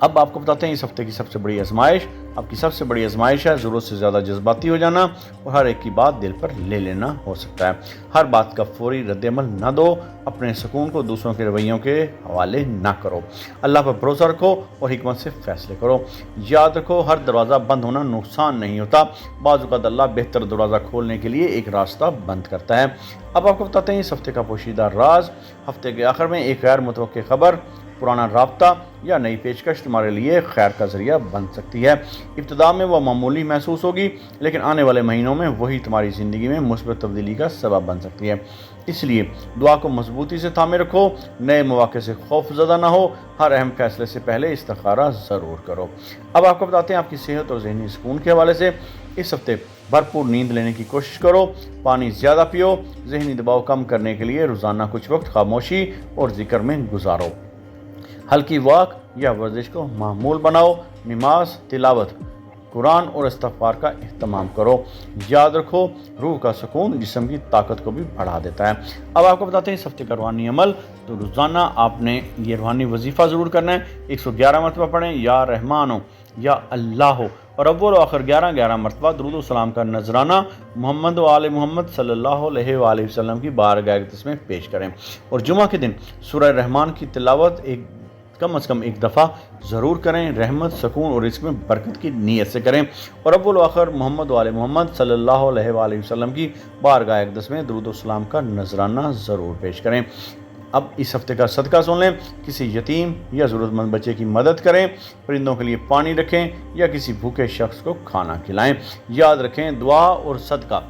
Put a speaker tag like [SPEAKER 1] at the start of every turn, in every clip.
[SPEAKER 1] اب آپ کو بتاتے ہیں اس ہفتے کی سب سے بڑی آزمائش. آپ کی سب سے بڑی آزمائش ہے ضرورت سے زیادہ جذباتی ہو جانا اور ہر ایک کی بات دل پر لے لینا ہو سکتا ہے. ہر بات کا فوری رد عمل نہ دو. اپنے سکون کو دوسروں کے رویوں کے حوالے نہ کرو. اللہ پر بھروسہ رکھو اور حکمت سے فیصلے کرو. یاد رکھو ہر دروازہ بند ہونا نقصان نہیں ہوتا. بعض اوقات اللہ بہتر دروازہ کھولنے کے لیے ایک راستہ بند کرتا ہے. اب آپ کو بتاتے ہیں اس ہفتے کا پوشیدہ راز. ہفتے کے آخر میں ایک غیر متوقع خبر، پرانا رابطہ یا نئی پیشکش تمہارے لیے خیر کا ذریعہ بن سکتی ہے. ابتدا میں وہ معمولی محسوس ہوگی، لیکن آنے والے مہینوں میں وہی تمہاری زندگی میں مثبت تبدیلی کا سبب بن سکتی ہے. اس لیے دعا کو مضبوطی سے تھامے رکھو. نئے مواقع سے خوف زدہ نہ ہو. ہر اہم فیصلے سے پہلے استخارہ ضرور کرو. اب آپ کو بتاتے ہیں آپ کی صحت اور ذہنی سکون کے حوالے سے. اس ہفتے بھرپور نیند لینے کی کوشش کرو. پانی زیادہ پیو. ذہنی دباؤ کم کرنے کے لیے روزانہ کچھ وقت خاموشی اور ذکر میں گزارو. ہلکی واک یا ورزش کو معمول بناؤ. نماز، تلاوت قرآن اور استغفار کا اہتمام کرو. یاد رکھو روح کا سکون جسم کی طاقت کو بھی بڑھا دیتا ہے. اب آپ کو بتاتے ہیں اس ہفتے کا روحانی عمل. تو روزانہ آپ نے یہ روحانی وظیفہ ضرور کرنا ہے. 111 مرتبہ پڑھیں یا رحمان ہو یا اللہ ہو، اور اول و آخر 11 مرتبہ درود و سلام کا نذرانہ محمد و آل محمد صلی اللہ علیہ وآلہ وسلم کی بارگاہ اقدس میں پیش کریں. اور جمعہ کے دن سورہ رحمان کی تلاوت کم از کم ایک دفعہ ضرور کریں. رحمت، سکون اور رزق میں برکت کی نیت سے کریں. اور اول و آخر محمد و آل محمد صلی اللہ علیہ وآلہ وسلم کی بارگاہ اقدس میں درود و سلام کا نذرانہ ضرور پیش کریں. اب اس ہفتے کا صدقہ سن لیں. کسی یتیم یا ضرورت مند بچے کی مدد کریں. پرندوں کے لیے پانی رکھیں یا کسی بھوکے شخص کو کھانا کھلائیں. یاد رکھیں دعا اور صدقہ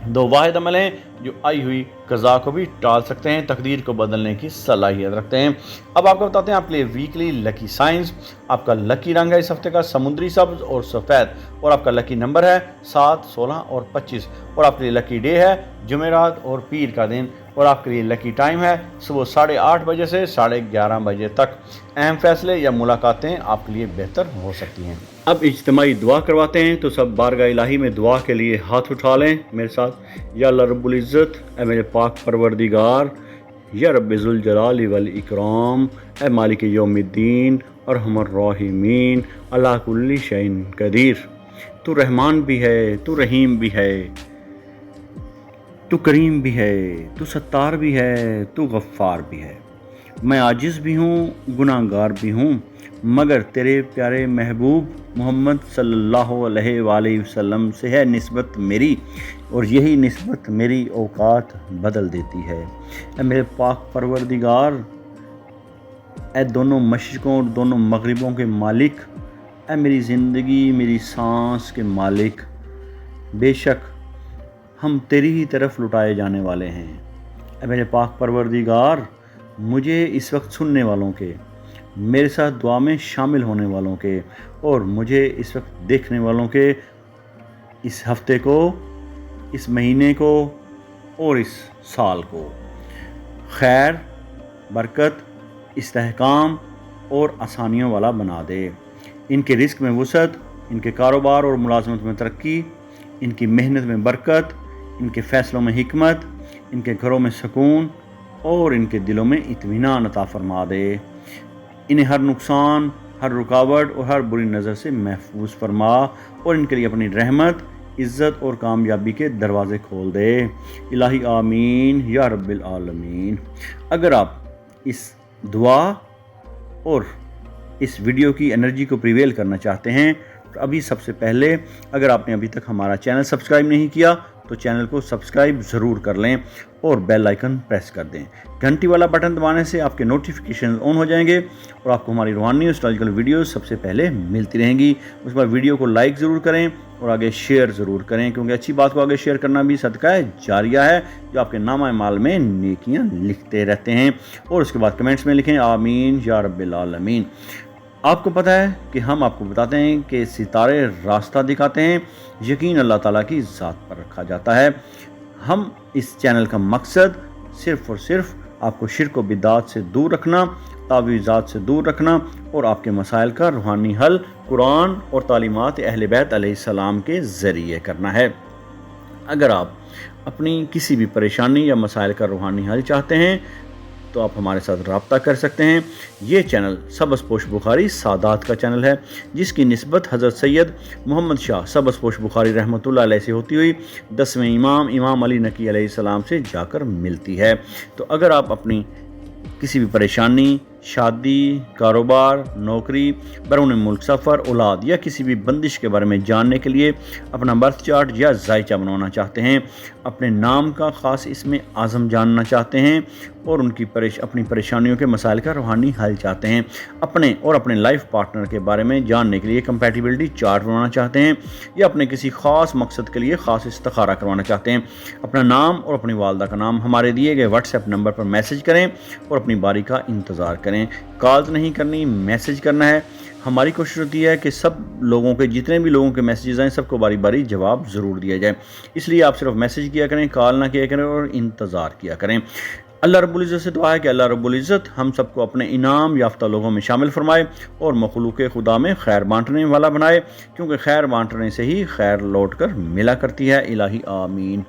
[SPEAKER 1] دو واحد عمل ہیں جو آئی ہوئی قضا کو بھی ٹال سکتے ہیں، تقدیر کو بدلنے کی صلاحیت رکھتے ہیں. اب آپ کو بتاتے ہیں آپ کے لیے ویکلی لکی سائنس. آپ کا لکی رنگ ہے اس ہفتے کا سمندری سبز اور سفید، اور آپ کا لکی نمبر ہے 7، 16 اور 25. اور آپ کے لیے لکی ڈے ہے جمعرات اور پیر کا دن. اور آپ کے لیے لکی ٹائم ہے صبح 8:30 بجے سے 11:30 بجے تک. اہم فیصلے یا ملاقاتیں آپ کے لیے بہتر ہو سکتی ہیں. اب اجتماعی دعا کرواتے ہیں، تو سب بارگاہ الہی میں دعا کے لیے ہاتھ اٹھا لیں میرے ساتھ. یا اللہ رب العزت، اے میرے پاک پروردگار، یا رب ذوالجلال والاکرام، اے مالک یوم الدین، ارحم الراحمین، اللہ کل شیء قدیر. تو رحمان بھی ہے، تو رحیم بھی ہے، تو کریم بھی ہے، تو ستار بھی ہے، تو غفار بھی ہے. میں عاجز بھی ہوں، گناہ گار بھی ہوں، مگر تیرے پیارے محبوب محمد صلی اللہ علیہ وآلہ وسلم سے ہے نسبت میری، اور یہی نسبت میری اوقات بدل دیتی ہے. اے میرے پاک پروردگار، اے دونوں مشرقوں اور دونوں مغربوں کے مالک، اے میری زندگی، میری سانس کے مالک، بے شک ہم تیری ہی طرف لٹائے جانے والے ہیں. اے میرے پاک پروردگار، مجھے اس وقت سننے والوں کے، میرے ساتھ دعا میں شامل ہونے والوں کے، اور مجھے اس وقت دیکھنے والوں کے اس ہفتے کو، اس مہینے کو اور اس سال کو خیر، برکت، استحکام اور آسانیوں والا بنا دے. ان کے رزق میں وسعت، ان کے کاروبار اور ملازمت میں ترقی، ان کی محنت میں برکت، ان کے فیصلوں میں حکمت، ان کے گھروں میں سکون اور ان کے دلوں میں اطمینان عطا فرما دے. انہیں ہر نقصان، ہر رکاوٹ اور ہر بری نظر سے محفوظ فرما، اور ان کے لیے اپنی رحمت، عزت اور کامیابی کے دروازے کھول دے. الہی آمین یا رب العالمین. اگر آپ اس دعا اور اس ویڈیو کی انرجی کو پریویل کرنا چاہتے ہیں تو ابھی سب سے پہلے اگر آپ نے ابھی تک ہمارا چینل سبسکرائب نہیں کیا تو چینل کو سبسکرائب ضرور کر لیں اور بیل آئیکن پریس کر دیں. گھنٹی والا بٹن دبانے سے آپ کے نوٹیفیکیشن آن ہو جائیں گے اور آپ کو ہماری روحانی ہسٹوریکل ویڈیوز سب سے پہلے ملتی رہیں گی. اس کے بعد ویڈیو کو لائک ضرور کریں اور آگے شیئر ضرور کریں، کیونکہ اچھی بات کو آگے شیئر کرنا بھی صدقہ جاریہ ہے جو آپ کے نامہ اعمال میں نیکیاں لکھتے رہتے ہیں. اور اس کے بعد کمنٹس میں لکھیں آمین یا رب العالمین. آپ کو پتہ ہے کہ ہم آپ کو بتاتے ہیں کہ ستارے راستہ دکھاتے ہیں، یقین اللہ تعالیٰ کی ذات پر رکھا جاتا ہے. ہم اس چینل کا مقصد صرف اور صرف آپ کو شرک و بدعات سے دور رکھنا، تعویذات سے دور رکھنا اور آپ کے مسائل کا روحانی حل قرآن اور تعلیمات اہل بیت علیہ السلام کے ذریعے کرنا ہے. اگر آپ اپنی کسی بھی پریشانی یا مسائل کا روحانی حل چاہتے ہیں تو آپ ہمارے ساتھ رابطہ کر سکتے ہیں۔ یہ چینل سبز پوش بخاری سادات کا چینل ہے، جس کی نسبت حضرت سید محمد شاہ سبز پوش بخاری رحمۃ اللہ علیہ سے ہوتی ہوئی 10ویں امام علی نقی علیہ السلام سے جا کر ملتی ہے۔ تو اگر آپ اپنی کسی بھی پریشانی، شادی، کاروبار، نوکری، بیرون ملک سفر، اولاد یا کسی بھی بندش کے بارے میں جاننے کے لیے اپنا برتھ چارٹ یا ذائچہ بنوانا چاہتے ہیں، اپنے نام کا خاص اسم اعظم جاننا چاہتے ہیں اور اپنی پریشانیوں کے مسائل کا روحانی حل چاہتے ہیں، اپنے لائف پارٹنر کے بارے میں جاننے کے لیے کمپیٹیبلٹی چارٹ بنانا چاہتے ہیں یا اپنے کسی خاص مقصد کے لیے خاص استخارہ کروانا چاہتے ہیں، اپنا نام اور اپنی والدہ کا نام ہمارے دیے گئے واٹس ایپ نمبر پر میسج کریں اور اپنی باری کا انتظار کریں۔ کالز نہیں کرنی، میسج کرنا ہے۔ ہماری کوشش ہوتی ہے کہ جتنے بھی لوگوں کے میسیجز آئیں سب کو باری باری جواب ضرور دیا جائے، اس لیے آپ صرف میسج کیا کریں، کال نہ کیا کریں اور انتظار کیا کریں۔ اللہ رب العزت سے دعا ہے کہ اللہ رب العزت ہم سب کو اپنے انعام یافتہ لوگوں میں شامل فرمائے اور مخلوق خدا میں خیر بانٹنے والا بنائے، کیونکہ خیر بانٹنے سے ہی خیر لوٹ کر ملا کرتی ہے۔ الہی آمین۔